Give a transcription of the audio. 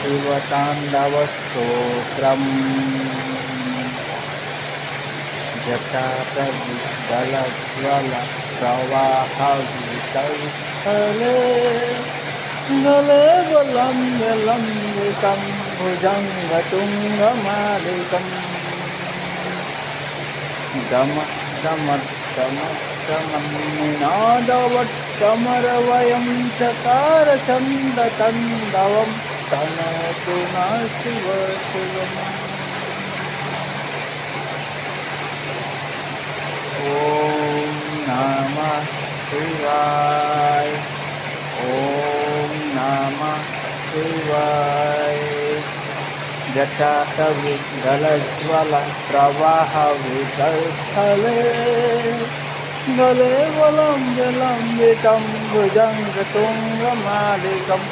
शिवताण्डवस्तोत्रम् जटाटविदलज्ज्वल प्रवाहवितस्थले गले लम्बितं भुजङ्गतुङ्गमालिकम् निनादवट्कमरवयं चकारचन्दतन्दवं तनोतु नः शिवशिवम् ॐ नमः शिवाय ॐ नमः शिवाय जटाटविदलज्ज्वल प्रवाहवितस्थले गले लम्बितं भुजङ्गतुङ्गमालिकं